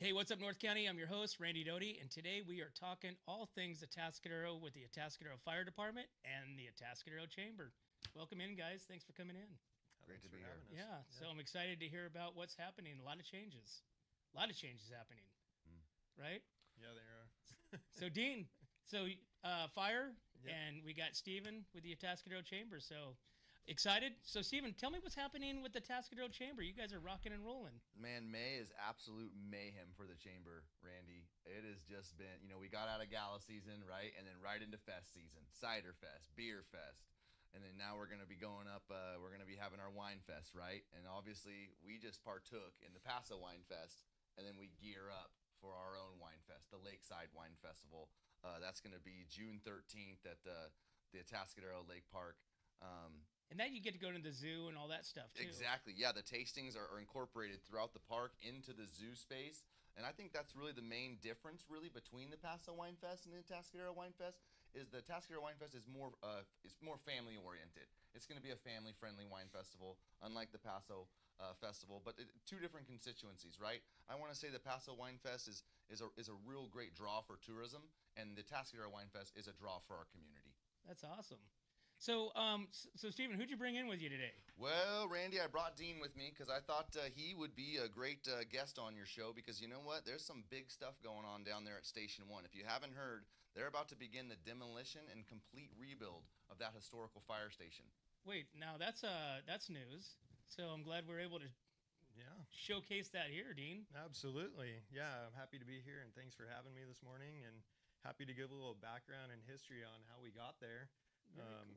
Hey, what's up, North County? I'm your host, Randy Doty, and today we are talking all things Atascadero with the Atascadero Fire Department and the Atascadero Chamber. Welcome in, guys. Thanks for coming in. Great to be here. Yeah, so I'm excited to hear about what's happening. A lot of changes. A lot of changes happening, right? Yeah, there are. So, Dean, fire, Yep. and we got Steven with the Atascadero Chamber. So, excited. So, Steven, tell me what's happening with the Atascadero Chamber. You guys are rocking and rolling. Man, May is absolute mayhem for the chamber, Randy. It has just been, we got out of gala season, right? And then right into fest season, cider fest, beer fest. And then now we're going to be going up, we're going to be having our wine fest, right? And obviously we just partook in the Paso Wine Fest, and then we gear up for our own wine fest, the Lakeside Wine Festival. That's going to be June 13th at the Atascadero Lake Park. And then you get to go to the zoo and all that stuff, too. Exactly. Yeah, the tastings are incorporated throughout the park into the zoo space. And I think that's really the main difference, really, between the Paso Wine Fest and the Atascadero Wine Fest, is the Atascadero Wine Fest is more family-oriented. It's going to be a family-friendly wine festival, unlike the Paso festival, but two different constituencies, right? I want to say the Paso Wine Fest is a real great draw for tourism, and the Atascadero Wine Fest is a draw for our community. That's awesome. So, Steven, who'd you bring in with you today? Well, Randy, I brought Dean with me because I thought he would be a great guest on your show, because you know what? There's some big stuff going on down there at Station 1. If you haven't heard, they're about to begin the demolition and complete rebuild of that historical fire station. Wait, now that's news. So I'm glad we're able to Yeah, showcase that here, Dean. absolutely. Yeah, I'm happy to be here, and thanks for having me this morning, and happy to give a little background and history on how we got there.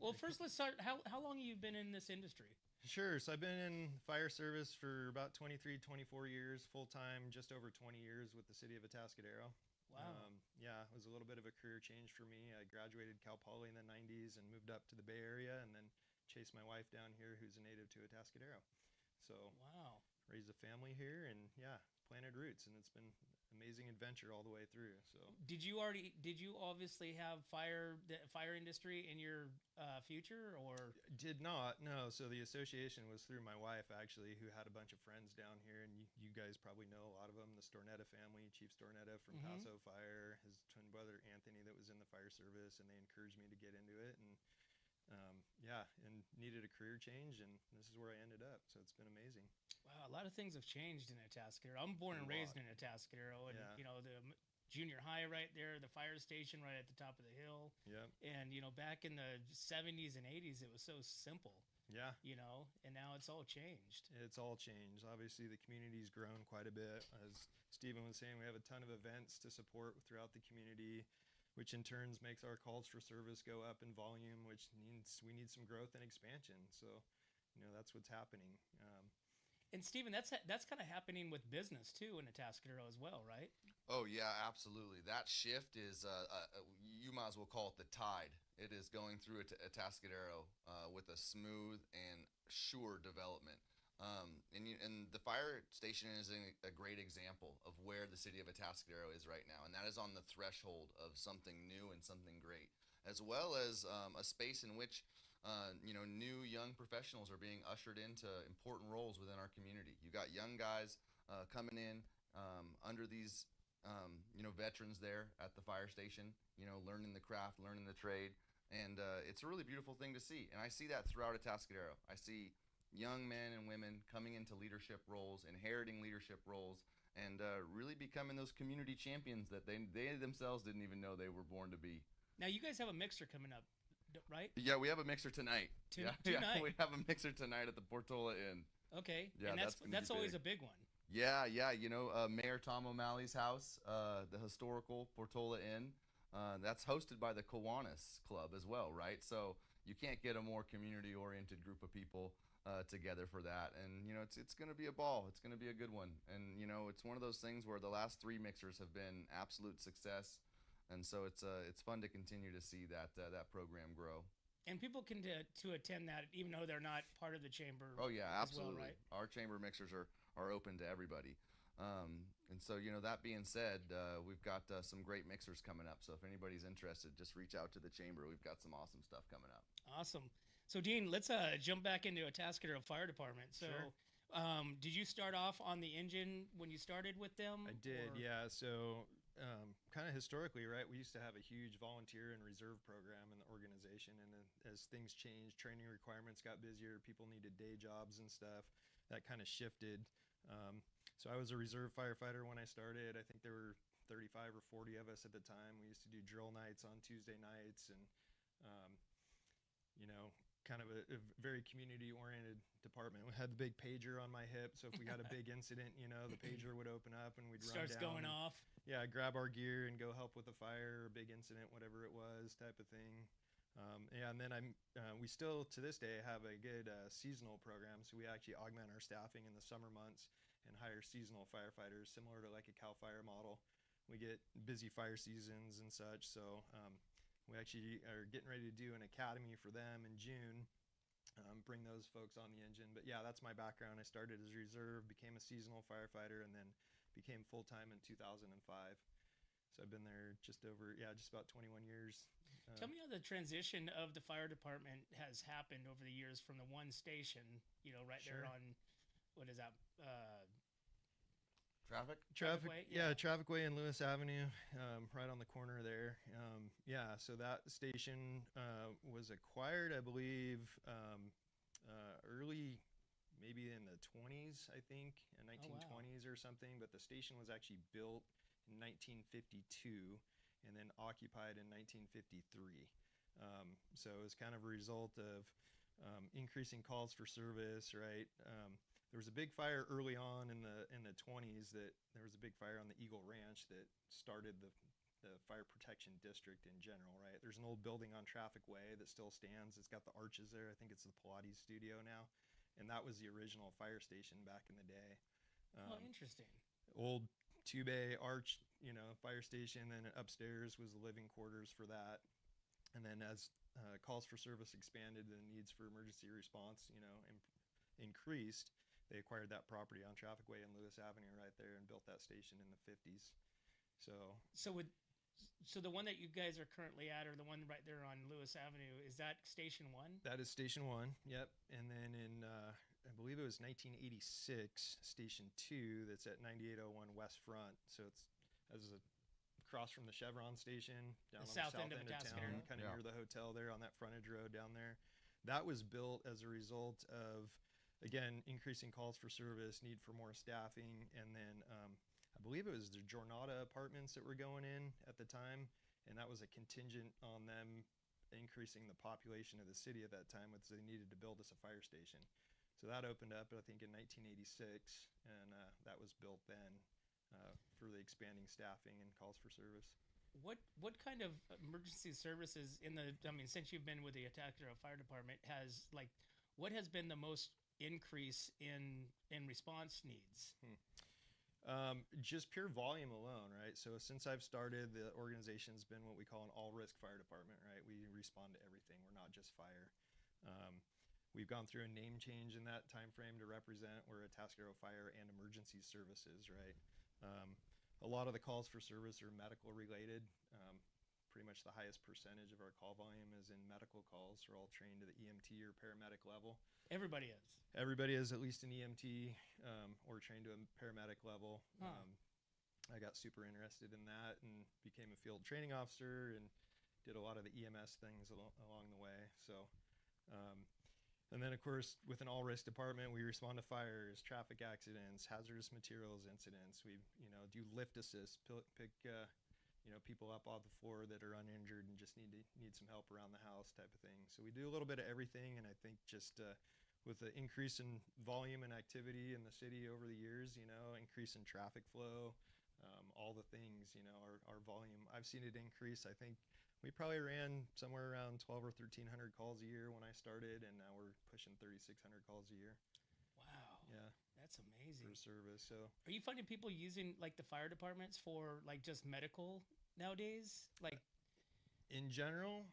Well, first let's start. How long have you been in this industry? Sure. So I've been in fire service for about 23, 24 years, full-time, just over 20 years with the City of Atascadero. Wow. Yeah, it was a little bit of a career change for me. I graduated Cal Poly in the 90s and moved up to the Bay Area, and then chased my wife down here, who's a native to Atascadero. So Wow. raised a family here, and yeah, planted roots, and it's been an amazing adventure all the way through. So Did you obviously have the fire industry in your future, or? did not, no. So the association was through my wife, actually, who had a bunch of friends down here, and you guys probably know a lot of them. The Stornetta family, Chief Stornetta from Paso Fire, his twin brother Anthony that was in the fire service, and they encouraged me to get into it, and yeah, and needed a career change, and this is where I ended up. So it's been amazing. Wow, a lot of things have changed in Atascadero. I'm born and raised in Atascadero, and Yeah. the junior high right there, the fire station right at the top of the hill. Yep. And back in the 70s and 80s, it was so simple. Yeah. And now it's all changed. It's all changed. Obviously, the community's grown quite a bit. As Stephen was saying, we have a ton of events to support throughout the community, which in turns makes our calls for service go up in volume, which means we need some growth and expansion. So, that's what's happening. And Stephen, that's kind of happening with business too in Atascadero as well, right? Oh, yeah, absolutely. That shift is, you might as well call it the tide. It is going through Atascadero with a smooth and sure development. And the fire station is a great example of where the City of Atascadero is right now. And that is on the threshold of something new and something great, as well as a space in which new young professionals are being ushered into important roles within our community. You got young guys coming in under these, veterans there at the fire station, learning the craft, learning the trade. And it's a really beautiful thing to see. And I see that throughout Atascadero. I see young men and women coming into leadership roles, inheriting leadership roles, and really becoming those community champions that they themselves didn't even know they were born to be. Now you guys have a mixer coming up, right? Yeah, we have a mixer tonight. Tonight. We have a mixer tonight at the Portola Inn. Okay. Yeah, and that's always big. a big one. Yeah, Mayor Tom O'Malley's house, the historical Portola Inn, that's hosted by the Kiwanis Club as well, right? So you can't get a more community-oriented group of people together for that. And, it's going to be a ball. It's going to be a good one. And, it's one of those things where the last 3 mixers have been absolute success. And so it's fun to continue to see that program grow. And people can to attend that even though they're not part of the chamber. Oh yeah, absolutely. As well, right? Our chamber mixers are open to everybody. And so that being said, we've got some great mixers coming up. So if anybody's interested, just reach out to the chamber. We've got some awesome stuff coming up. Awesome. So Dean, let's jump back into Atascadero Fire Department. So Sure. Did you start off on the engine when you started with them? I did, or- yeah. So, kind of historically, right, we used to have a huge volunteer and reserve program in the organization. And then as things changed, training requirements got busier, people needed day jobs and stuff. That kind of shifted. So, I was a reserve firefighter when I started. I think there were 35 or 40 of us at the time. We used to do drill nights on Tuesday nights and, um, you know, kind of a very community oriented department. We had the big pager on my hip, so if we had a big incident, you know, the pager would open up and we'd Starts run down going and, off. yeah, grab our gear and go help with the fire or big incident, whatever it was, type of thing. Yeah, and then we still to this day have a good seasonal program, so we actually augment our staffing in the summer months and hire seasonal firefighters, similar to like a CAL FIRE model. We get busy fire seasons and such, so we actually are getting ready to do an academy for them in June. Bring those folks on the engine. But yeah, that's my background. I started as a reserve, became a seasonal firefighter, and then became full time in 2005. So I've been there just about 21 years. Tell me how the transition of the fire department has happened over the years from the one station, right there Sure. on, what is that? Traffic. Way? Yeah, Traffic Way and Lewis Avenue, right on the corner there. Yeah, so that station was acquired, I believe, early, maybe in the 20s, I think, in 1920s or something. But the station was actually built in 1952 and then occupied in 1953. So it was kind of a result of increasing calls for service, right? There was a big fire early on in the 20s that there was a big fire on the Eagle Ranch that started the fire protection district in general, right? There's an old building on Traffic Way that still stands. It's got the arches there. I think it's the Pilates studio now. And that was the original fire station back in the day. Oh, interesting. Old two-bay arch, fire station. Then upstairs was the living quarters for that. And then as calls for service expanded, the needs for emergency response, increased. They acquired that property on Traffic Way and Lewis Avenue right there and built that station in the 50s. So the one that you guys are currently at, or the one right there on Lewis Avenue, is that Station 1? That is Station 1, yep. And then in, I believe it was 1986, Station 2, that's at 9801 West Front. So it's across from the Chevron station, down The on south the end south of end of Atascadero. town, kind of Yeah. near the hotel there on that frontage road down there. That was built as a result of, again, increasing calls for service, need for more staffing, and then I believe it was the Jornada apartments that were going in at the time, and that was a contingent on them increasing the population of the city at that time, which they needed to build us a fire station. So that opened up, I think, in 1986, and that was built then for the expanding staffing and calls for service. What kind of emergency services since you've been with the Atascadero Fire Department, what has been the most increase in response needs? Just pure volume alone, right? So since I've started, the organization's been what we call an all-risk fire department, right? We respond to everything. We're not just fire. We've gone through a name change in that time frame to represent we're Atascadero Fire and Emergency Services, right? A lot of the calls for service are medical related. Pretty much the highest percentage of our call volume is in medical calls. We're all trained to the EMT or paramedic level. Everybody is. Everybody is at least an EMT or trained to a paramedic level. Huh. I got super interested in that and became a field training officer and did a lot of the EMS things along the way. So, and then of course, with an all-risk department, we respond to fires, traffic accidents, hazardous materials incidents. We, do lift assist, pick people up off the floor that are uninjured and just need some help around the house type of thing. So we do a little bit of everything, and I think just with the increase in volume and activity in the city over the years, increase in traffic flow, all the things, our volume, I've seen it increase. I think we probably ran somewhere around 12 or 1,300 calls a year when I started, and now we're pushing 3,600 calls a year. Wow. Yeah. That's amazing. For service. So are you finding people using the fire departments for just medical nowadays? In general,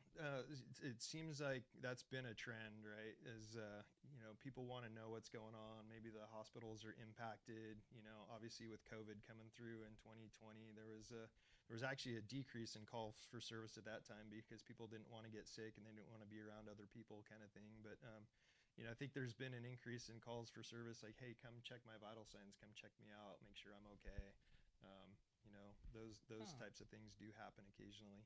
it seems like that's been a trend, right? People want to know what's going on. Maybe the hospitals are impacted. Obviously with COVID coming through in 2020, there was actually a decrease in calls for service at that time because people didn't want to get sick and they didn't want to be around other people, kind of thing. But I think there's been an increase in calls for service, like, hey, come check my vital signs, come check me out, make sure I'm okay. Those Huh. types of things do happen occasionally.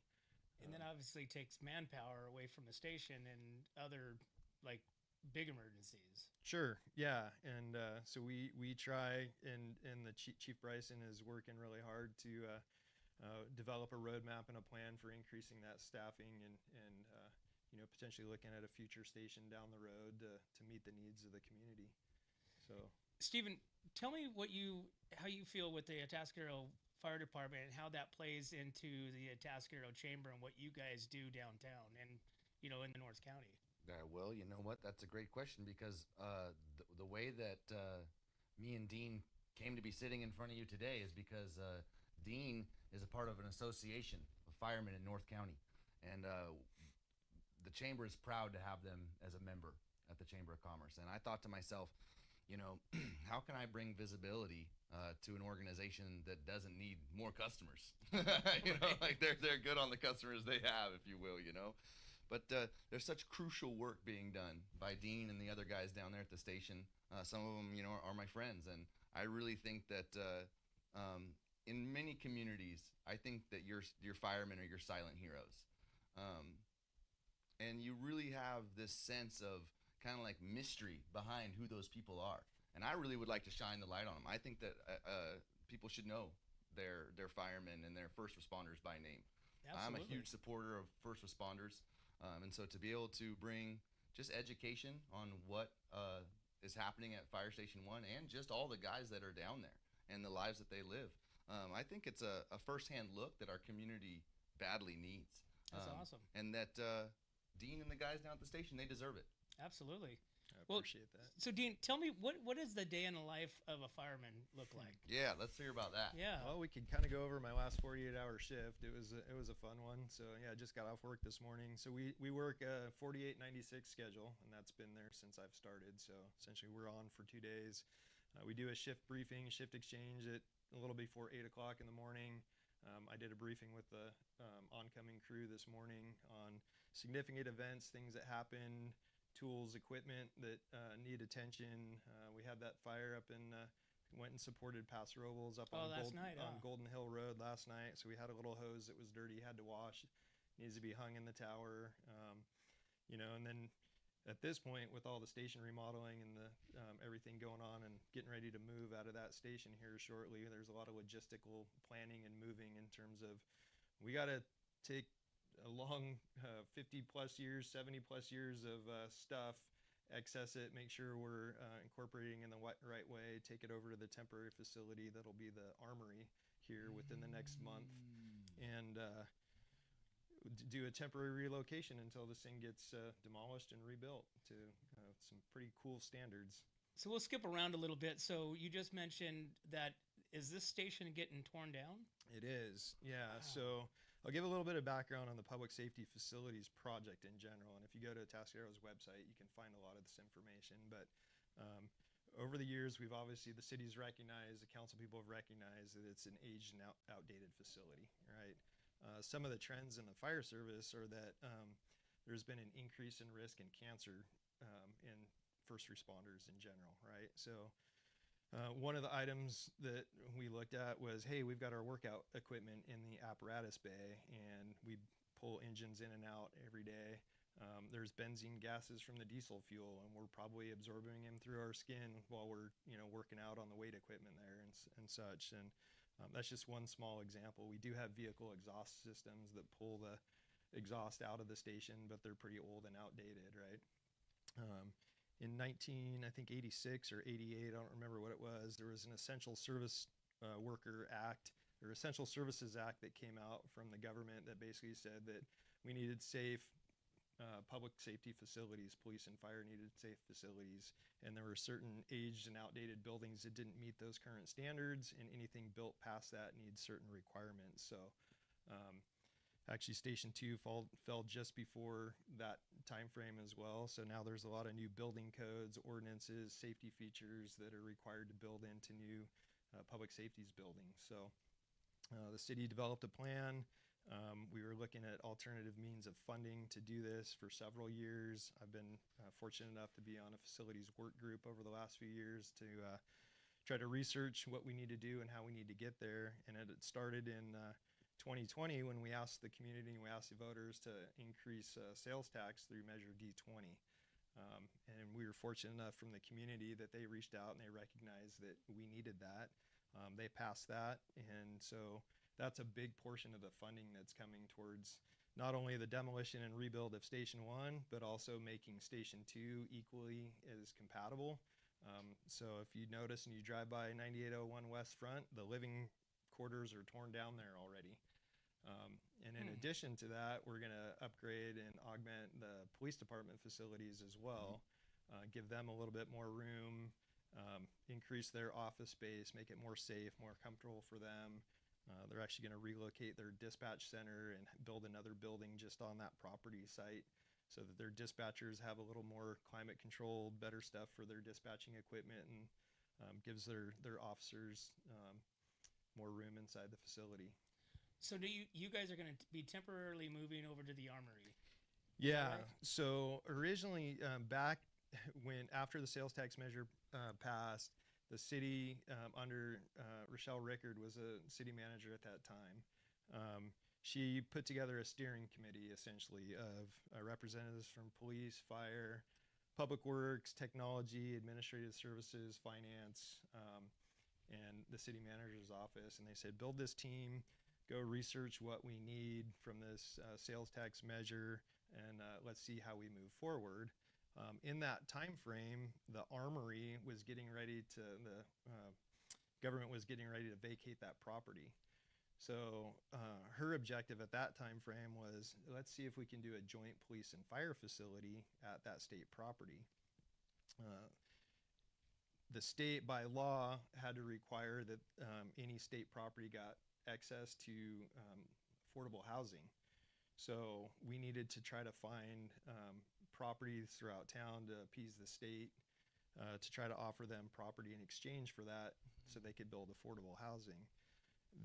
And then obviously takes manpower away from the station and other like big emergencies. Sure, yeah, and so we try, and the Chief Bryson is working really hard to develop a roadmap and a plan for increasing that staffing, and potentially looking at a future station down the road to meet the needs of the community. So Stephen, tell me how you feel with the Atascadero Fire Department and how that plays into the Atascadero Chamber and what you guys do downtown and in the North County. Well, you know what? That's a great question because the way that me and Dean came to be sitting in front of you today is because Dean is a part of an association of firemen in North County, and the chamber is proud to have them as a member at the Chamber of Commerce. And I thought to myself, how can I bring visibility to an organization that doesn't need more customers? Like they're good on the customers they have, if you will. But there's such crucial work being done by Dean and the other guys down there at the station. Some of them, are my friends, and I really think that in many communities, I think that your firemen are your silent heroes, and you really have this sense of kind of like mystery behind who those people are. And I really would like to shine the light on them. I think that people should know their firemen and their first responders by name. Absolutely. I'm a huge supporter of first responders. And so to be able to bring just education on what is happening at Fire Station 1 and just all the guys that are down there and the lives that they live, I think it's a firsthand look that our community badly needs. That's awesome. And that Dean and the guys down at the station, they deserve it. Absolutely. I Well, appreciate that. So Dean, tell me what does the day in the life of a fireman look like? Yeah, let's hear about that. Yeah. Well, we could kind of go over my last 48-hour shift. It was a fun one. So yeah, I just got off work this morning. So we work a 48-96 schedule, and that's been there since I've started. So essentially, we're on for 2 days. We do a shift briefing, shift exchange at a little before 8 o'clock in the morning. I did a briefing with the oncoming crew this morning on significant events, things that happen, tools, equipment that need attention. We had that fire up in, went and supported Paso Robles up on Golden Hill Road last night. So we had a little hose that was dirty, had to wash, needs to be hung in the tower. And then at this point, with all the station remodeling and the everything going on and getting ready to move out of that station here shortly, there's a lot of logistical planning and moving in terms of we got to take a long 50 plus years, 70 plus years of stuff, access it, make sure we're incorporating in the right way, take it over to the temporary facility that'll be the armory here within the next month, and do a temporary relocation until this thing gets demolished and rebuilt to some pretty cool standards. So we'll skip around a little bit. So you just mentioned that, is this station getting torn down? It is, yeah. Wow. So I'll give a little bit of background on the Public Safety Facilities Project in general. And if you go to Atascadero's website, you can find a lot of this information. But over the years, we've obviously, the city's recognized, the council people have recognized that it's an aged and outdated facility, right? Some of the trends in the fire service are that there's been an increase in risk in cancer in first responders in general, right? So one of the items that we looked at was, hey, we've got our workout equipment in the apparatus bay, and we pull engines in and out every day. There's benzene gases from the diesel fuel, and we're probably absorbing them through our skin while we're working out on the weight equipment there and such. And that's just one small example. We do have vehicle exhaust systems that pull the exhaust out of the station, but they're pretty old and outdated, right? In 1986 or 88, I don't remember what it was, there was an Essential Service Worker Act, or Essential Services Act, that came out from the government that basically said that we needed safe public safety facilities, police and fire needed safe facilities, and there were certain aged and outdated buildings that didn't meet those current standards, and anything built past that needs certain requirements. So actually Station 2 fell just before that time frame as well. So now there's a lot of new building codes, ordinances, safety features that are required to build into new public safeties buildings. So the city developed a plan We were looking at alternative means of funding to do this for several years. I've been fortunate enough to be on a facilities work group over the last few years to try to research what we need to do and how we need to get there. And it started in 2020 when we asked the community, we asked the voters to increase sales tax through Measure D20. And we were fortunate enough from the community that they reached out and they recognized that we needed that. They passed that, and so that's a big portion of the funding that's coming towards not only the demolition and rebuild of Station 1, but also making Station 2 equally as compatible. So if you notice and you drive by 9801 West Front, the living quarters are torn down there already. And in addition to that, we're going to upgrade and augment the police department facilities as well, give them a little bit more room, increase their office space, make it more safe, more comfortable for them. They're actually going to relocate their dispatch center and build another building just on that property site so that their dispatchers have a little more climate controlled, better stuff for their dispatching equipment, and gives their officers more room inside the facility. So do you guys are going to be temporarily moving over to the armory? Yeah. Right? So originally, back when after the sales tax measure passed, the city under Rochelle Rickard was a city manager at that time. She put together a steering committee essentially of representatives from police, fire, public works, technology, administrative services, finance, and the city manager's office. And they said, build this team, go research what we need from this sales tax measure, and let's see how we move forward. In that time frame, the armory was getting ready to, the government was getting ready to vacate that property. So her objective at that time frame was, let's see if we can do a joint police and fire facility at that state property. The state, by law, had to require that any state property got access to affordable housing. So we needed to try to find properties throughout town to appease the state, to try to offer them property in exchange for that so they could build affordable housing.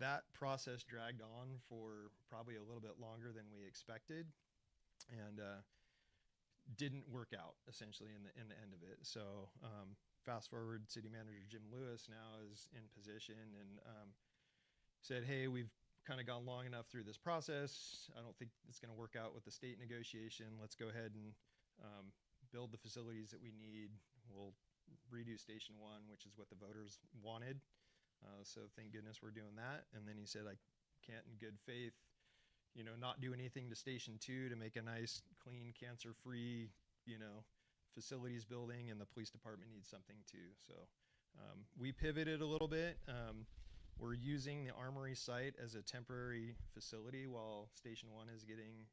That process dragged on for probably a little bit longer than we expected, and didn't work out essentially in the end of it. So fast forward, city manager Jim Lewis now is in position and said, hey, we've kind of gone long enough through this process. I don't think it's going to work out with the state negotiation. Let's go ahead and build the facilities that we need. We'll redo Station 1, which is what the voters wanted. So thank goodness we're doing that. And then he said, I can't in good faith, not do anything to Station 2 to make a nice, clean, cancer-free, facilities building, and the police department needs something too. So we pivoted a little bit. We're using the armory site as a temporary facility while Station 1 is getting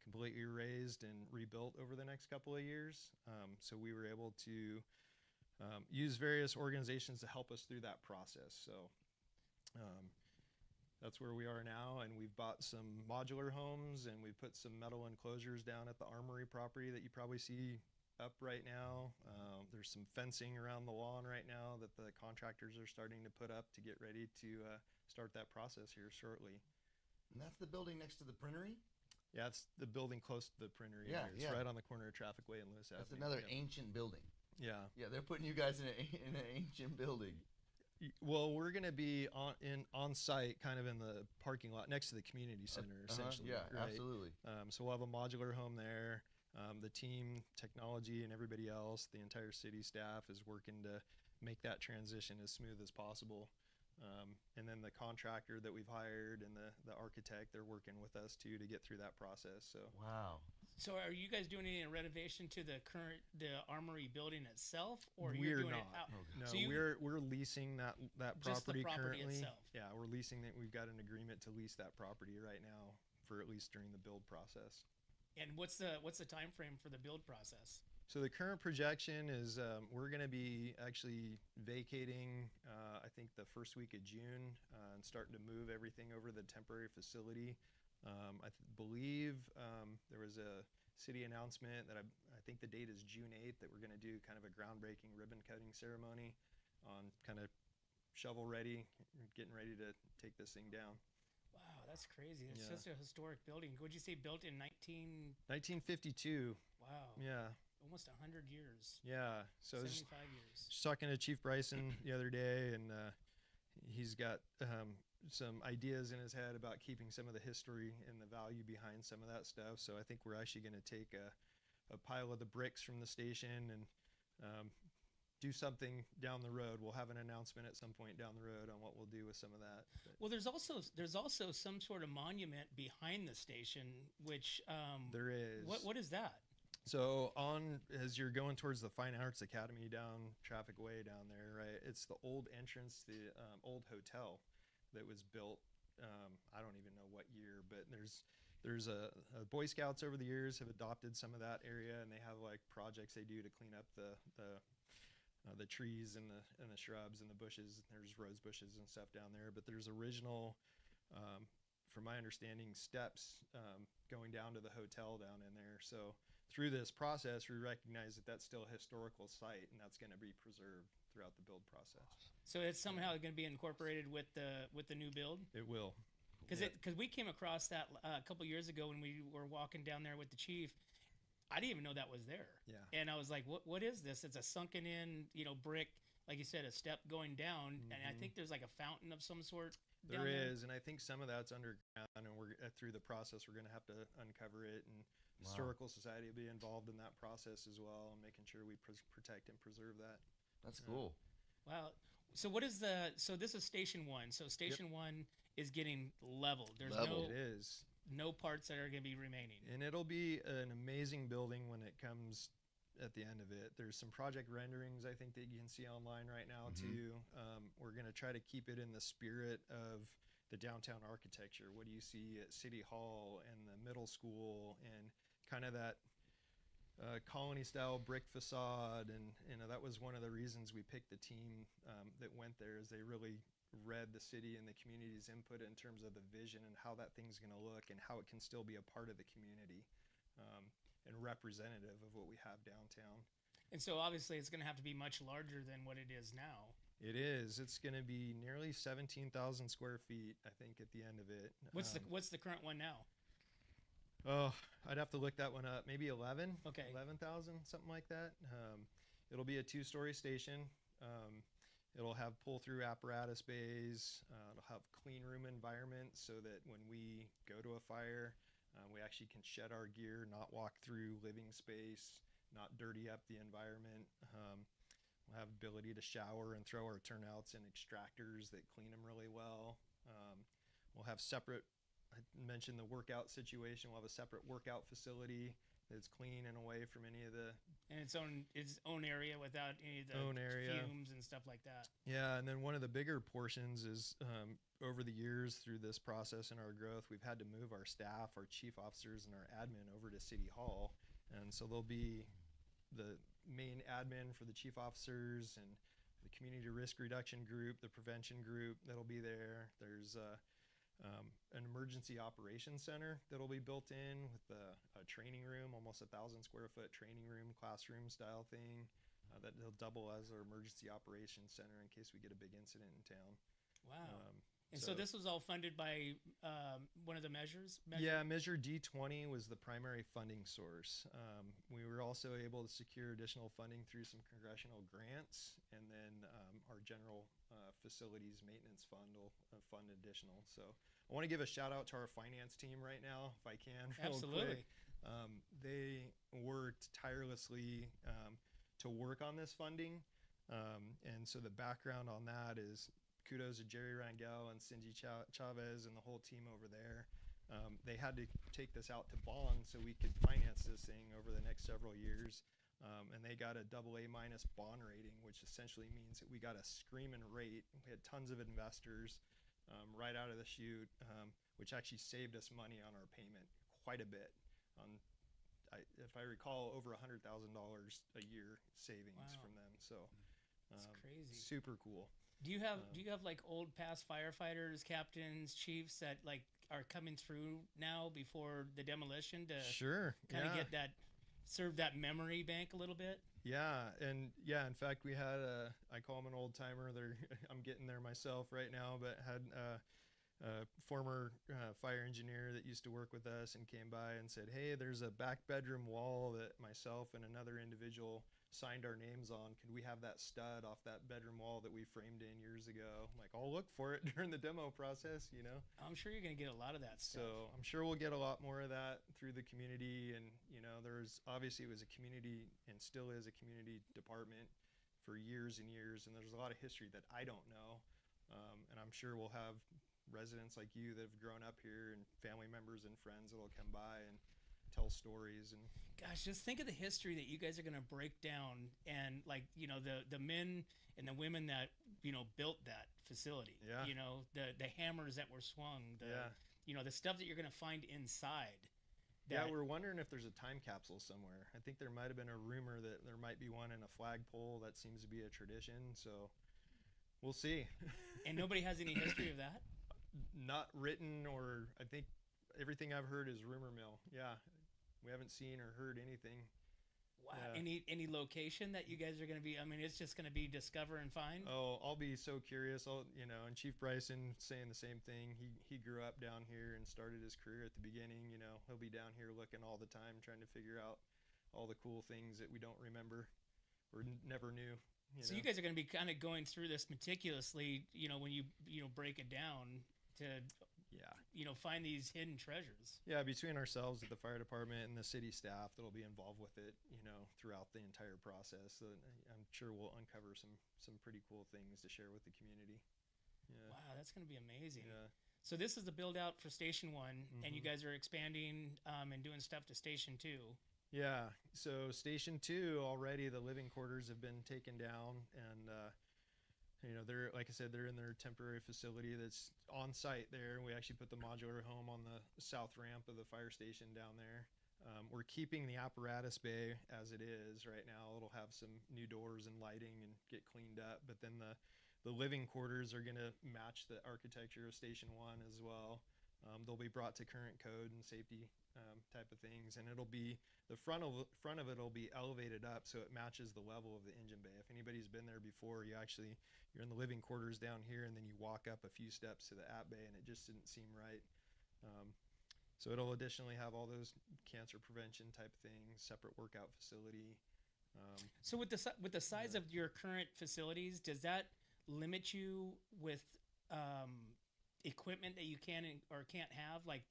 completely razed and rebuilt over the next couple of years. So we were able to use various organizations to help us through that process. So that's where we are now, and we've bought some modular homes, and we've put some metal enclosures down at the armory property that you probably see up right now. There's some fencing around the lawn right now that the contractors are starting to put up to get ready to start that process here shortly. And that's the building next to the printery? Yeah, it's the building close to the printery. Yeah, It's right on the corner of Traffic Way and Lewis Avenue. That's another Yeah. ancient building. Yeah. Yeah, they're putting you guys in an ancient building. Well, we're going to be on site, kind of in the parking lot next to the community center, essentially. Yeah, right? absolutely. So we'll have a modular home there. The team, technology, and everybody else, the entire city staff is working to make that transition as smooth as possible. And then the contractor that we've hired and the architect, they're working with us too to get through that process. So Wow. So are you guys doing any renovation to the armory building itself, or we're you're doing not. it out? No, So we're leasing that Just the property property currently. itself. Yeah, we're leasing it. We've got an agreement to lease that property right now for at least during the build process. And what's the time frame for the build process? So the current projection is we're going to be actually vacating, I think, the first week of June and starting to move everything over to the temporary facility. I believe there was a city announcement that I think the date is June 8th that we're going to do kind of a groundbreaking ribbon cutting ceremony on kind of shovel ready, getting ready to take this thing down. Wow, that's crazy. It's Yeah. such a historic building. Would you say built in 1952. wow, Yeah. almost 100 years, Yeah. So I was 75 years. just talking to Chief Bryson the other day, and he's got some ideas in his head about keeping some of the history and the value behind some of that stuff. So I think we're actually going to take a pile of the bricks from the station and do something down the road. We'll have an announcement at some point down the road on what we'll do with some of that. But Well, there's also some sort of monument behind the station, which there is. what is that? So on as you're going towards the Fine Arts Academy down Traffic Way down there, right? It's the old entrance, the old hotel that was built. I don't even know what year, but there's a Boy Scouts over the years have adopted some of that area, and they have like projects they do to clean up the trees and the shrubs and the bushes. There's rose bushes and stuff down there, but there's original, from my understanding, steps going down to the hotel down in there. So through this process, we recognize that that's still a historical site, and that's going to be preserved throughout the build process. So it's somehow going to be incorporated with the new build. It will. Because we came across that a couple years ago when we were walking down there with the chief. I didn't even know that was there. Yeah. And I was like, what is this? It's a sunken in, brick, like you said, a step going down. And I think there's like a fountain of some sort. There is, and I think some of that's underground, and we're through the process. We're going to have to uncover it, and Historical Society will be involved in that process as well, and making sure we protect and preserve that. That's cool. Wow. So so this is Station 1. So Station 1 is getting leveled. There's Leveled. It is. no parts that are going to be remaining. And it'll be an amazing building when it comes at the end of it. There's some project renderings I think that you can see online right now too. We're going to try to keep it in the spirit of the downtown architecture. What do you see at City Hall and the middle school, and kind of that colony style brick facade? And that was one of the reasons we picked the team that went there, is they really read the city and the community's input in terms of the vision and how that thing's going to look and how it can still be a part of the community and representative of what we have downtown. And so obviously it's going to have to be much larger than what it is now. It is. It's going to be nearly 17,000 square feet, I think, at the end of it. What's the current one now? Oh, I'd have to look that one up. Maybe 11. Okay. 11,000, something like that. It'll be a 2-story station. It'll have pull-through apparatus bays. It'll have clean room environment so that when we go to a fire, we actually can shed our gear, not walk through living space, not dirty up the environment. We'll have ability to shower and throw our turnouts in extractors that clean them really well. We'll have separate, I mentioned the workout situation. We'll have a separate workout facility that's clean and away from any of the... And its own area without any of the fumes and stuff like that. Yeah, and then one of the bigger portions is over the years through this process and our growth, we've had to move our staff, our chief officers, and our admin over to City Hall. And so there'll be the main admin for the chief officers and the community risk reduction group, the prevention group that'll be there. There's an emergency operations center that'll be built in with a training room, almost 1,000 square foot training room, classroom style thing that will double as our emergency operations center in case we get a big incident in town. Wow. And so this was all funded by one of the measures? Yeah, Measure D20 was the primary funding source. We were also able to secure additional funding through some congressional grants, and then our general facilities maintenance fund will fund additional. So I want to give a shout out to our finance team right now, if I can. Absolutely. They worked tirelessly to work on this funding. And so the background on that is kudos to Jerry Rangel and Cindy Chavez and the whole team over there. They had to take this out to bond so we could finance this thing over the next several years. And they got a AA- bond rating, which essentially means that we got a screaming rate. We had tons of investors right out of the chute, which actually saved us money on our payment quite a bit. If I recall, over $100,000 a year savings from them. So that's crazy. Super cool. Do you have like old past firefighters, captains, chiefs that like are coming through now before the demolition to kind of get that, serve that memory bank a little bit? Yeah, and in fact, we had I call him an old timer. I'm getting there myself right now, but had former fire engineer that used to work with us and came by and said, hey, there's a back bedroom wall that myself and another individual signed our names on. Could we have that stud off that bedroom wall that we framed in years ago? I'm like, I'll look for it during the demo process, you know. I'm sure you're going to get a lot of that stuff. So I'm sure we'll get a lot more of that through the community. And, you know, there's obviously, it was a community and still is a community department for years and years. And there's a lot of history that I don't know. And I'm sure we'll have residents like you that have grown up here and family members and friends that'll come by and tell stories. And gosh, just think of the history that you guys are going to break down, and like, you know, the men and the women that, you know, built that facility. Yeah. You know, the hammers that were swung, you know, the stuff that you're going to find inside. Yeah, we're wondering if there's a time capsule somewhere. I think there might have been a rumor that there might be one in a flagpole. That seems to be a tradition, so we'll see. And nobody has any history of that? Not written, or I think everything I've heard is rumor mill. Yeah, we haven't seen or heard anything. Wow. Yeah. Any location that you guys are going to be? I mean, it's just going to be discover and find. Oh, I'll be so curious. You know, and Chief Bryson saying the same thing. He grew up down here and started his career at the beginning. You know, he'll be down here looking all the time, trying to figure out all the cool things that we don't remember or never knew. So you guys are going to be kind of going through this meticulously, you know, when you break it down to, you know, find these hidden treasures. Yeah, between ourselves at the fire department and the city staff that'll be involved with it, you know, throughout the entire process. So I'm sure we'll uncover some pretty cool things to share with the community. Yeah. Wow, that's going to be amazing. Yeah. So this is the build out for Station 1, and you guys are expanding and doing stuff to Station 2. Yeah, so Station 2 already, the living quarters have been taken down, and you know, they're, like I said, they're in their temporary facility that's on site there. We actually put the modular home on the south ramp of the fire station down there. We're keeping the apparatus bay as it is right now. It'll have some new doors and lighting and get cleaned up, but then the living quarters are going to match the architecture of Station 1 as well. They'll be brought to current code and safety type of things, and it'll be the front of it will be elevated up so it matches the level of the engine bay. If anybody's been there before, you're in the living quarters down here, and then you walk up a few steps to the app bay, and it just didn't seem right. So it'll additionally have all those cancer prevention type things, separate workout facility. So with the size of your current facilities, does that limit you with equipment that you can or can't have? Like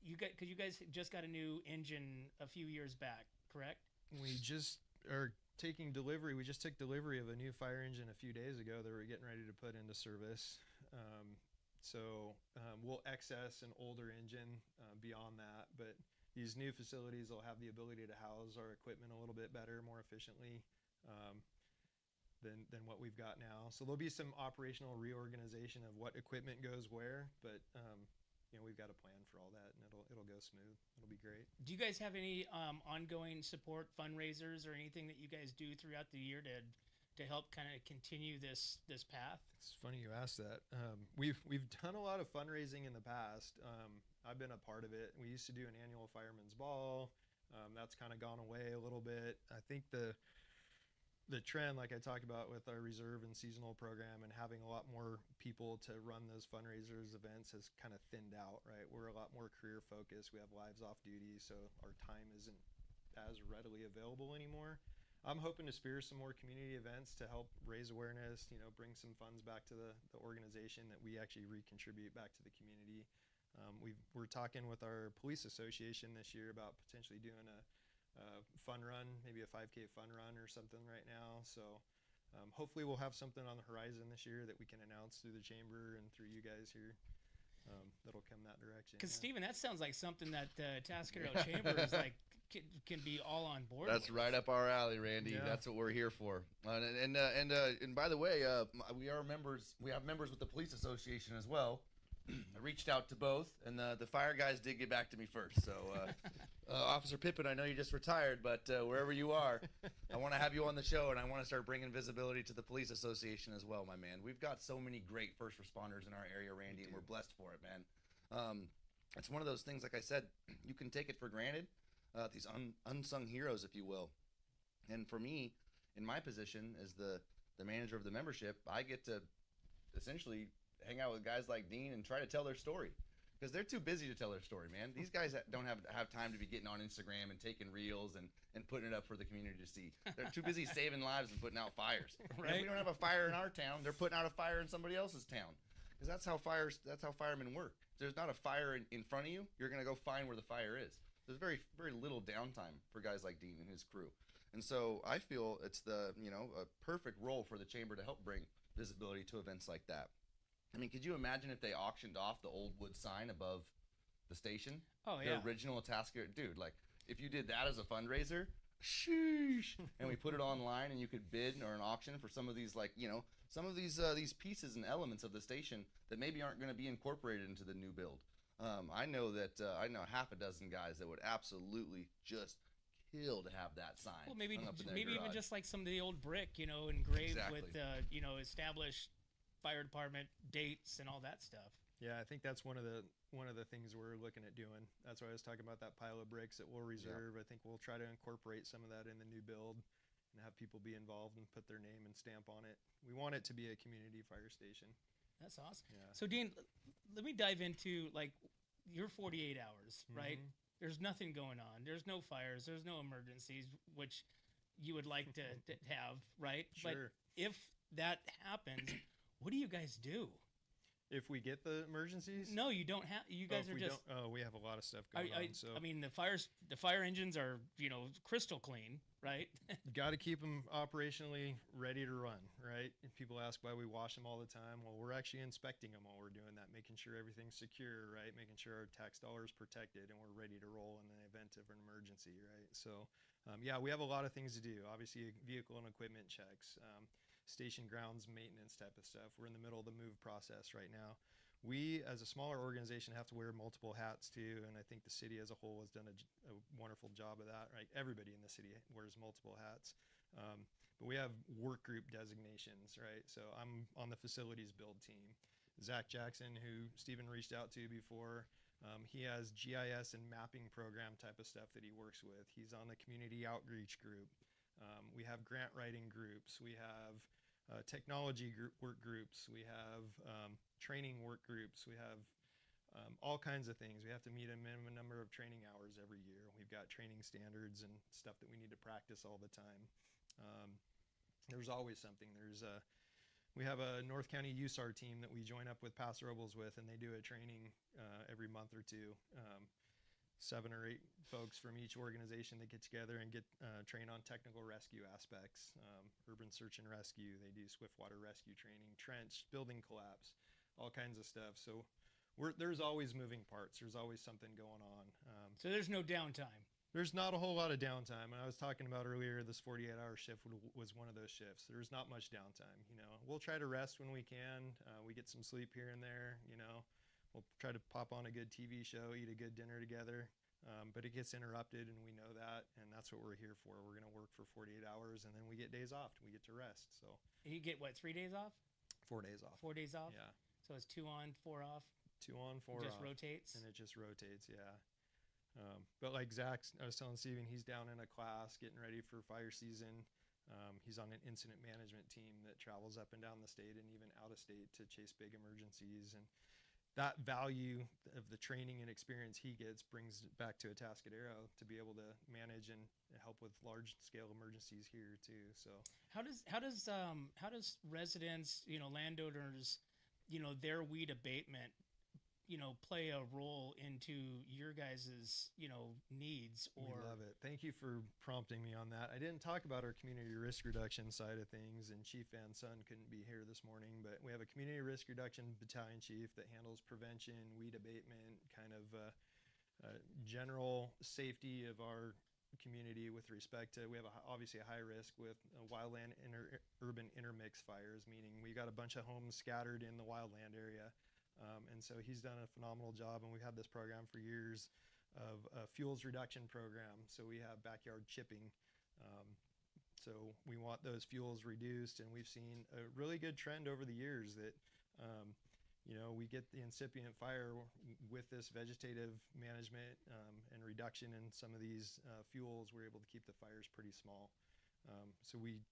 you guys just got a new engine a few years back, correct? We just are taking delivery. We just took delivery of a new fire engine a few days ago that we're getting ready to put into service. So we'll access an older engine beyond that, but these new facilities will have the ability to house our equipment a little bit better, more efficiently than what we've got now. So there'll be some operational reorganization of what equipment goes where, but you know, we've got a plan for all that, and it'll go smooth. It'll be great. Do you guys have any ongoing support fundraisers or anything that you guys do throughout the year to help kind of continue this path? It's funny you asked that. We've done a lot of fundraising in the past. I've been a part of it. We used to do an annual fireman's ball. That's kind of gone away a little bit. I think the trend, like I talked about with our reserve and seasonal program and having a lot more people to run those fundraisers events, has kind of thinned out, right? We're a lot more career focused. We have lives off duty, so our time isn't as readily available anymore. I'm hoping to spear some more community events to help raise awareness, you know, bring some funds back to the organization that we actually recontribute back to the community. We're talking with our police association this year about potentially doing a fun run, maybe a 5K fun run or something right now. So hopefully we'll have something on the horizon this year that we can announce through the chamber and through you guys here. That'll come that direction. Because Stephen, that sounds like something that the Atascadero Chamber is like can be all on board. That's with. Right up our alley, Randy. Yeah. That's what we're here for. And by the way, we are members. We have members with the police association as well. I reached out to both, and the fire guys did get back to me first. So, Officer Pippin, I know you just retired, but wherever you are, I want to have you on the show, and I want to start bringing visibility to the police association as well, my man. We've got so many great first responders in our area, Randy, and we're blessed for it, man. It's one of those things, like I said, you can take it for granted, these unsung heroes, if you will. And for me, in my position as the manager of the membership, I get to essentially hang out with guys like Dean and try to tell their story. Because they're too busy to tell their story, man. These guys don't have time to be getting on Instagram and taking reels and putting it up for the community to see. They're too busy saving lives and putting out fires. Right? And if we don't have a fire in our town, they're putting out a fire in somebody else's town. Because that's how firemen work. If there's not a fire in front of you, you're going to go find where the fire is. There's very, very little downtime for guys like Dean and his crew. And so I feel it's a perfect role for the chamber to help bring visibility to events like that. I mean, could you imagine if they auctioned off the old wood sign above the station? Oh, yeah. The original Atascadero. Dude, like, if you did that as a fundraiser, sheesh, and we put it online and you could bid or an auction for some of these, like, some of these pieces and elements of the station that maybe aren't going to be incorporated into the new build. I know half a dozen guys that would absolutely just kill to have that sign. Well, maybe even just like some of the old brick, engraved with established fire department dates and all that stuff. Yeah, I think that's one of the things we're looking at doing. That's why I was talking about that pile of bricks that we'll reserve. Yeah. I think we'll try to incorporate some of that in the new build and have people be involved and put their name and stamp on it. We want it to be a community fire station. That's awesome. Yeah. So Dean, let me dive into like your 48 hours, right? There's nothing going on. There's no fires. There's no emergencies, which you would like to have, right? Sure. But if that happens, what do you guys do? If we get the emergencies? No, you don't have. You guys are just. We have a lot of stuff going on. So I mean, the fire engines are crystal clean, right? Got to keep them operationally ready to run, right? And people ask why we wash them all the time. Well, we're actually inspecting them while we're doing that, making sure everything's secure, right? Making sure our tax dollars protected, and we're ready to roll in the event of an emergency, right? So, we have a lot of things to do. Obviously, vehicle and equipment checks. Station grounds maintenance type of stuff. We're in the middle of the move process right now. We, as a smaller organization, have to wear multiple hats too, and I think the city as a whole has done a wonderful job of that. Right, everybody in the city wears multiple hats, but we have work group designations. Right, so I'm on the facilities build team. Zach Jackson, who Stephen reached out to before, he has GIS and mapping program type of stuff that he works with. He's on the community outreach group. We have grant writing groups. We have technology work groups. We have training work groups. We have all kinds of things. We have to meet a minimum number of training hours every year. We've got training standards and stuff that we need to practice all the time. There's always something. We have a North County USAR team that we join up with Paso Robles with, and they do a training every month or two. 7 or 8 folks from each organization that get together and get trained on technical rescue aspects, urban search and rescue. They do swift water rescue training, trench, building collapse, all kinds of stuff. So there's always moving parts. There's always something going on. So there's no downtime. There's not a whole lot of downtime. And I was talking about earlier, this 48-hour shift was one of those shifts. There's not much downtime. We'll try to rest when we can. We get some sleep here and there, We'll try to pop on a good TV show, eat a good dinner together, but it gets interrupted, and we know that, and that's what we're here for. We're going to work for 48 hours, and then we get days off. We get to rest. So you get, 3 days off? 4 days off. 4 days off? Yeah. So it's 2 on, 4 off? 2 on, 4 off. Just rotates? And it just rotates, yeah. But like Zach, I was telling Steven, he's down in a class getting ready for fire season. He's on an incident management team that travels up and down the state and even out of state to chase big emergencies, and that value of the training and experience he gets brings it back to Atascadero to be able to manage and help with large scale emergencies here too. So how does residents, landowners, their weed abatement, play a role into your guys's, needs? We love it. Thank you for prompting me on that. I didn't talk about our community risk reduction side of things, and Chief Van Son couldn't be here this morning, but we have a community risk reduction battalion chief that handles prevention, weed abatement, kind of general safety of our community with respect to, we have obviously a high risk with wildland urban intermix fires, meaning we got a bunch of homes scattered in the wildland area. And so he's done a phenomenal job, and we've had this program for years of a fuels reduction program. So we have backyard chipping. So we want those fuels reduced, and we've seen a really good trend over the years that, we get the incipient fire with this vegetative management and reduction in some of these fuels. We're able to keep the fires pretty small. So we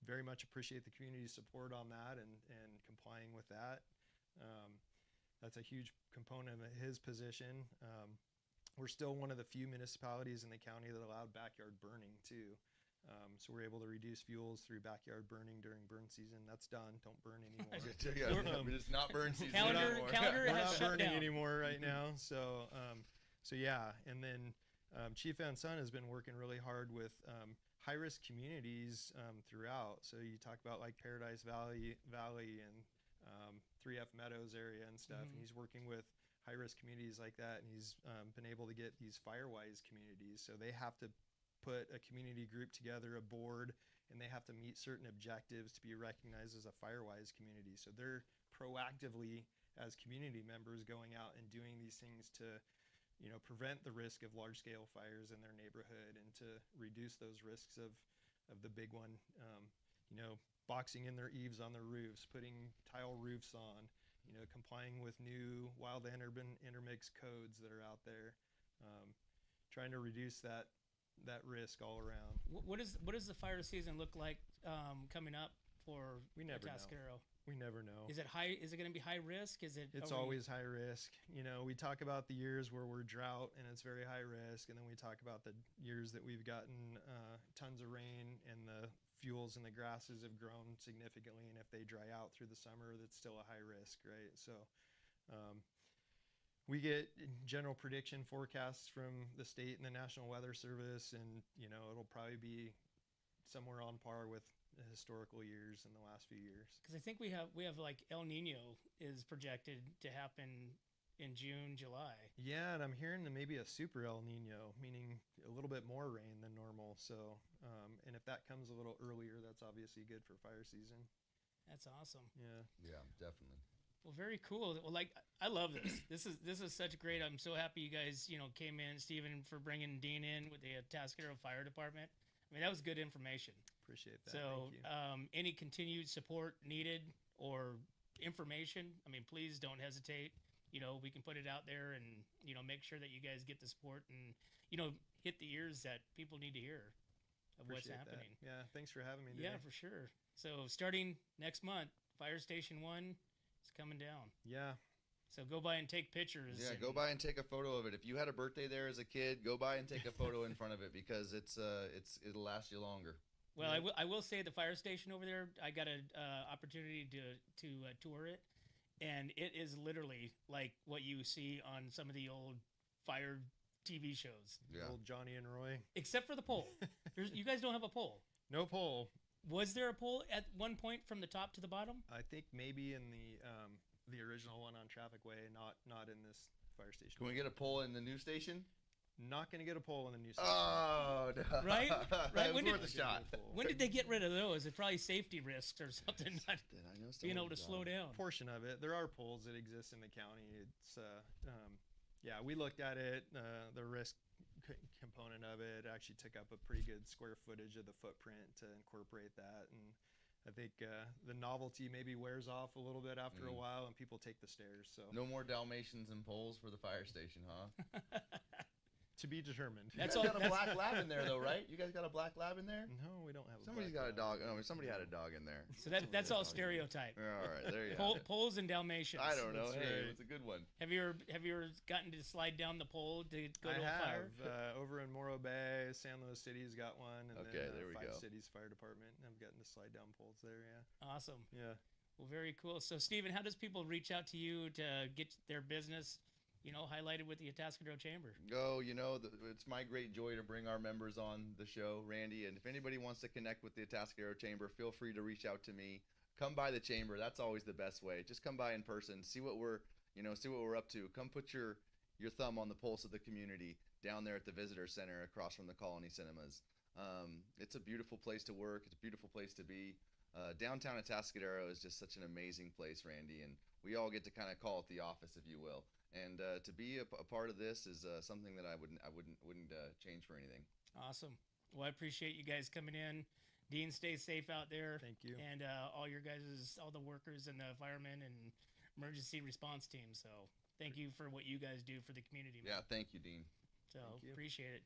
very much appreciate the community support on that and complying with that. that's a huge component of his position. We're still one of the few municipalities in the county that allowed backyard burning too. So we're able to reduce fuels through backyard burning during burn season. That's done. Don't burn anymore. It's not burn season calendar we're has not shut burning down anymore right now. So yeah. And then Chief Van Son has been working really hard with high-risk communities throughout. So you talk about like Paradise Valley and 3F Meadows area and stuff. And he's working with high-risk communities like that. And he's been able to get these Firewise communities. So they have to put a community group together, a board, and they have to meet certain objectives to be recognized as a Firewise community. So they're proactively, as community members, going out and doing these things to, prevent the risk of large-scale fires in their neighborhood and to reduce those risks of the big one. Boxing in their eaves on their roofs, putting tile roofs on, complying with new wild and urban intermix codes that are out there, trying to reduce that risk all around. What does the fire season look like coming up for Atascadero? We never know. Is it high? Is it going to be high risk? It's always high risk. We talk about the years where we're drought and it's very high risk, and then we talk about the years that we've gotten tons of rain and the fuels and the grasses have grown significantly, and if they dry out through the summer, that's still a high risk, right? So we get general prediction forecasts from the state and the National Weather Service, and it'll probably be somewhere on par with the historical years in the last few years. Because I think we have like El Nino is projected to happen in June, July. Yeah, and I'm hearing that maybe a super El Nino, meaning a little bit more rain than normal. So, and if that comes a little earlier, that's obviously good for fire season. That's awesome. Yeah, definitely. Well, very cool. Well, I love this. This is such great. I'm so happy you guys, came in, Stephen, for bringing Dean in with the Atascadero Fire Department. I mean, that was good information. Appreciate that. So, Thank you. any continued support needed or information, I mean, please don't hesitate. We can put it out there and, make sure that you guys get the support and, hit the ears that people need to hear of what's happening. That. Yeah, thanks for having me today. Yeah, for sure. So starting next month, Fire Station 1 is coming down. Yeah. So go by and take pictures. Yeah, go by and take a photo of it. If you had a birthday there as a kid, go by and take a photo in front of it because it'll last you longer. Well, I will say the fire station over there, I got an opportunity to tour it, and it is literally like what you see on some of the old fire TV shows. Yeah. Old Johnny and Roy. Except for the pole. You guys don't have a pole. No pole. Was there a pole at one point from the top to the bottom? I think maybe in the original one on Traffic Way, not in this fire station. Can we get a pole in the new station? Not going to get a pole in the new station. Oh, no. Right? It was worth a shot. When did they get rid of those? It's probably safety risks or something. Not being able to slow down. A portion of it. There are poles that exist in the county. It's yeah, we looked at it. The risk component of it actually took up a pretty good square footage of the footprint to incorporate that, and I think the novelty maybe wears off a little bit after a while, and people take the stairs. So no more Dalmatians and poles for the fire station, huh? To be determined. That's all. Got a black lab in there, though, right? You guys got a black lab in there? No, we don't have. Somebody's got a dog. Oh, somebody had a dog in there. So that's all stereotype. All right, there you go. Poles and Dalmatians. I don't know. That's Hey, right. it's a good one. Have you ever gotten to slide down the pole to go to a fire? Over in Morro Bay, San Luis City's got one, and Okay, then there we go. Cities Fire Department. I've gotten to slide down poles there. Yeah. Awesome. Yeah. Well, very cool. So, Stephen, how does people reach out to you to get their business, highlighted with the Atascadero Chamber? It's my great joy to bring our members on the show, Randy. And if anybody wants to connect with the Atascadero Chamber, feel free to reach out to me. Come by the chamber. That's always the best way. Just come by in person. See what we're up to. Come put your thumb on the pulse of the community down there at the Visitor Center across from the Colony Cinemas. It's a beautiful place to work. It's a beautiful place to be. Downtown Atascadero is just such an amazing place, Randy, and we all get to kind of call it the office, if you will. And to be a part of this is something that I wouldn't change for anything. Awesome. Well, I appreciate you guys coming in. Dean, stay safe out there. Thank you. And all the workers and the firemen and emergency response team. So thank you for what you guys do for the community. Yeah, thank you, Dean. So appreciate it.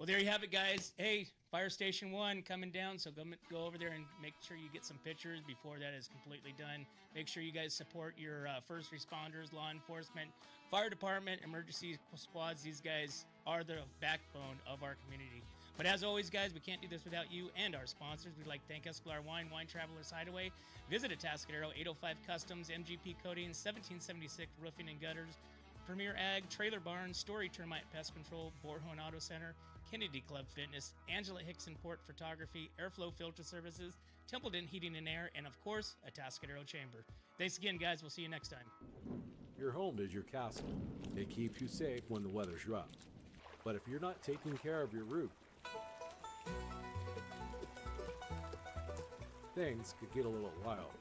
Well, there you have it, guys. Hey, Fire Station 1 coming down, so go over there and make sure you get some pictures before that is completely done. Make sure you guys support your first responders, law enforcement, fire department, emergency squads. These guys are the backbone of our community. But as always, guys, we can't do this without you and our sponsors. We'd like to thank Escalar Wine Travelers Hideaway. Visit Atascadero, 805 Customs, MGP Coatings, 1776 Roofing and Gutters, Premier Ag, Trailer Barn, Story Termite Pest Control, Borhone Auto Center, Kennedy Club Fitness, Angela Hickson Port Photography, Airflow Filter Services, Templeton Heating and Air, and of course, Atascadero Chamber. Thanks again, guys. We'll see you next time. Your home is your castle. It keeps you safe when the weather's rough. But if you're not taking care of your roof, things could get a little wild.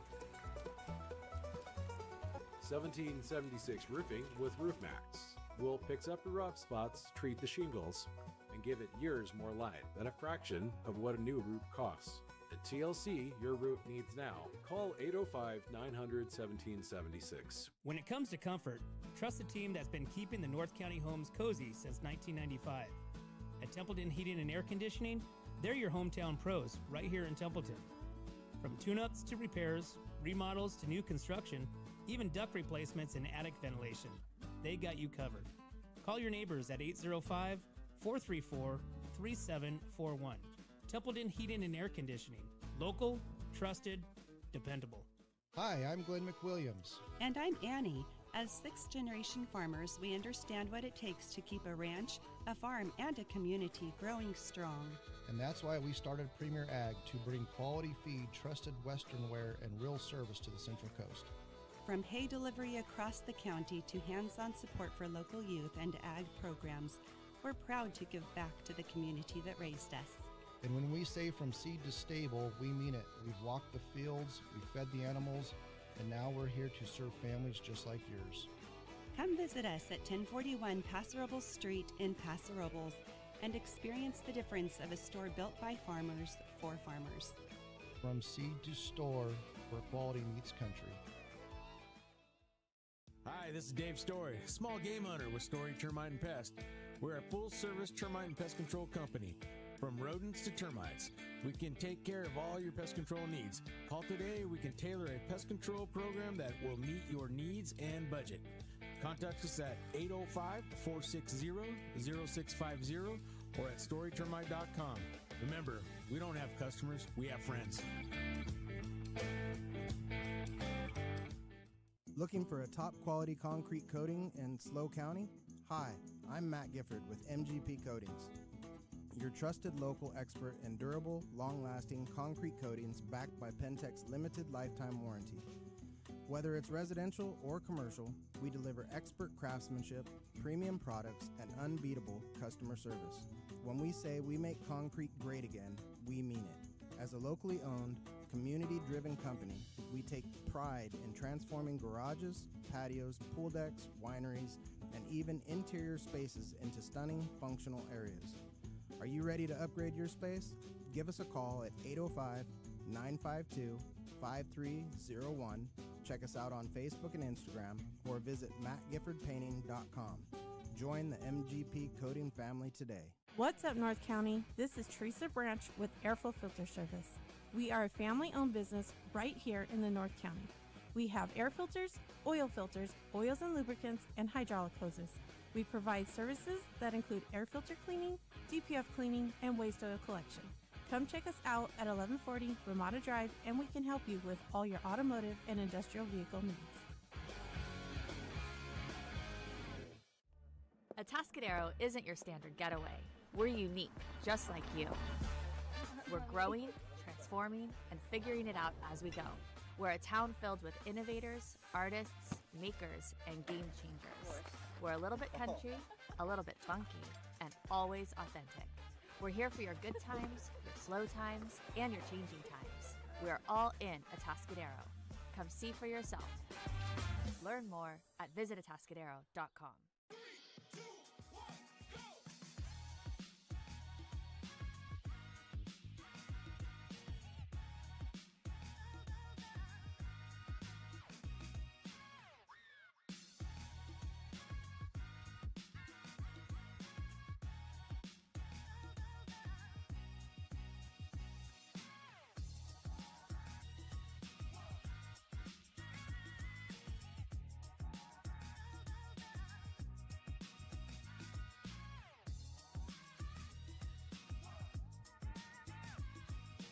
1776 Roofing with RoofMax will fix up the rough spots, treat the shingles, and give it years more life at a fraction of what a new roof costs. At TLC, your roof needs now. Call 805-900-1776. When it comes to comfort, trust the team that's been keeping the North County homes cozy since 1995. At Templeton Heating and Air Conditioning, they're your hometown pros right here in Templeton. From tune-ups to repairs, remodels to new construction, even duct replacements and attic ventilation, they got you covered. Call your neighbors at 805-434-3741. Templeton Heating and Air Conditioning. Local, trusted, dependable. Hi, I'm Glenn McWilliams. And I'm Annie. As sixth-generation farmers, we understand what it takes to keep a ranch, a farm, and a community growing strong. And that's why we started Premier Ag to bring quality feed, trusted Western wear, and real service to the Central Coast. From hay delivery across the county to hands-on support for local youth and ag programs, we're proud to give back to the community that raised us. And when we say from seed to stable, we mean it. We've walked the fields, we fed the animals, and now we're here to serve families just like yours. Come visit us at 1041 Paso Robles Street in Paso Robles and experience the difference of a store built by farmers for farmers. From seed to store, where quality meets country. Hi, this is Dave Story, small game hunter with Story Termite and Pest. We're a full-service termite and pest control company. From rodents to termites, we can take care of all your pest control needs. Call today, we can tailor a pest control program that will meet your needs and budget. Contact us at 805-460-0650 or at storytermite.com. Remember, we don't have customers, we have friends. Looking for a top quality concrete coating in SLO County? Hi, I'm Matt Gifford with MGP Coatings, your trusted local expert in durable, long-lasting concrete coatings backed by Pentec's limited lifetime warranty. Whether it's residential or commercial, we deliver expert craftsmanship, premium products, and unbeatable customer service. When we say we make concrete great again, we mean it. As a locally owned, community-driven company, we take pride in transforming garages, patios, pool decks, wineries, and even interior spaces into stunning, functional areas. Are you ready to upgrade your space? Give us a call at 805-952-5301. Check us out on Facebook and Instagram, or visit mattgiffordpainting.com. Join the MGP Coating family today. What's up, North County? This is Teresa Branch with Airflow Filter Service. We are a family-owned business right here in the North County. We have air filters, oils and lubricants, and hydraulic hoses. We provide services that include air filter cleaning, DPF cleaning, and waste oil collection. Come check us out at 1140 Ramada Drive, and we can help you with all your automotive and industrial vehicle needs. Atascadero isn't your standard getaway. We're unique, just like you. We're growing, transforming, and figuring it out as we go. We're a town filled with innovators, artists, makers, and game changers. We're a little bit country, a little bit funky, and always authentic. We're here for your good times, your slow times, and your changing times. We are all in Atascadero. Come see for yourself. Learn more at visitatascadero.com.